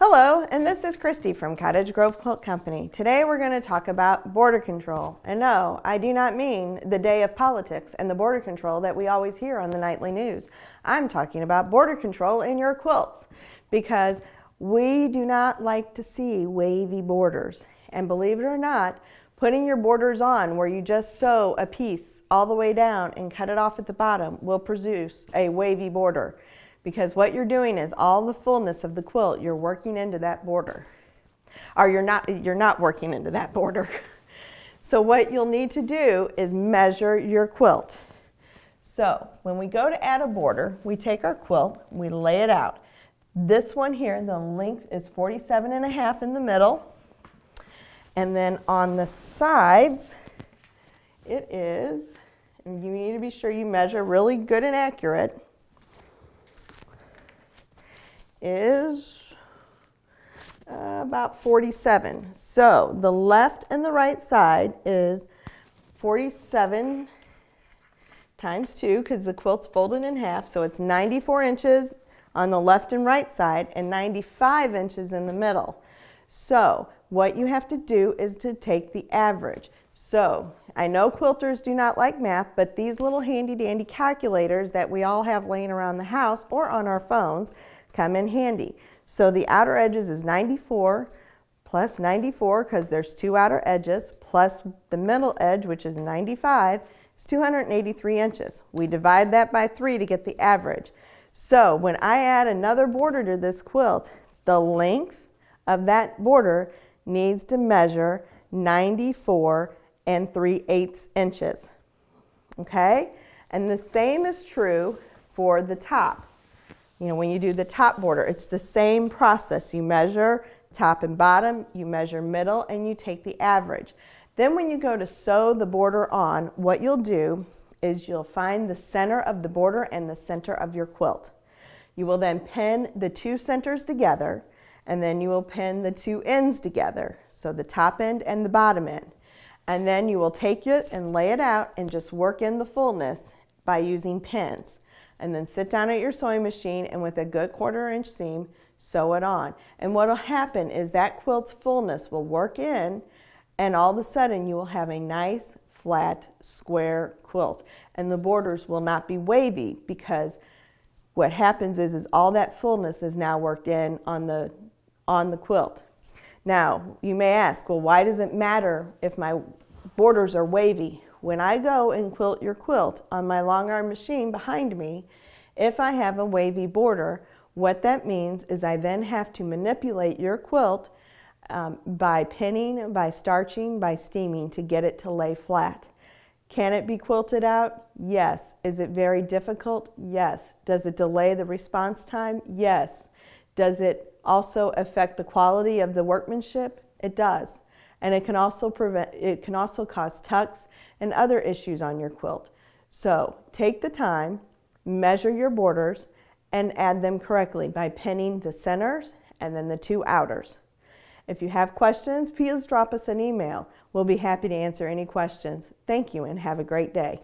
Hello, and this is Christy from Cottage Grove Quilt Company. Today we're going to talk about border control. And no, I do not mean the day of politics and the border control that we always hear on the nightly news. I'm talking about border control in your quilts because we do not like to see wavy borders. And believe it or not, putting your borders on where you just sew a piece all the way down and cut it off at the bottom will produce a wavy border. Because what you're doing is all the fullness of the quilt, you're working into that border. Or you're not working into that border. So what you'll need to do is measure your quilt. So when we go to add a border, we take our quilt, we lay it out. This one here, the length is 47.5 in the middle. And then on the sides, it is, and you need to be sure you measure really good and accurate, is about 47. So the left and the right side is 47 times 2 because the quilt's folded in half. So it's 94 inches on the left and right side and 95 inches in the middle. So what you have to do is to take the average. So I know quilters do not like math, but these little handy dandy calculators that we all have laying around the house or on our phones come in handy. So the outer edges is 94 plus 94 because there's two outer edges plus the middle edge, which is 95, is 283 inches. We divide that by 3 to get the average. So when I add another border to this quilt, the length of that border needs to measure 94 3/8 inches. Okay? And the same is true for the top. You know, when you do the top border, it's the same process. You measure top and bottom, you measure middle, and you take the average. Then when you go to sew the border on, what you'll do is you'll find the center of the border and the center of your quilt. You will then pin the two centers together, and then you will pin the two ends together, so the top end and the bottom end. And then you will take it and lay it out and just work in the fullness by using pins. And then sit down at your sewing machine and with a good 1/4 inch seam, sew it on. And what will happen is that quilt's fullness will work in, and all of a sudden you will have a nice, flat, square quilt. And the borders will not be wavy because what happens is all that fullness is now worked in on the quilt. Now, you may ask, well, why does it matter if my borders are wavy? When I go and quilt your quilt on my long arm machine behind me, if I have a wavy border, what that means is I then have to manipulate your quilt by pinning, by starching, by steaming to get it to lay flat. Can it be quilted out? Yes. Is it very difficult? Yes. Does it delay the response time? Yes. Does it also affect the quality of the workmanship? It does. And it can also cause tucks and other issues on your quilt. So take the time, measure your borders, and add them correctly by pinning the centers and then the two outers. If you have questions, please drop us an email. We'll be happy to answer any questions. Thank you and have a great day.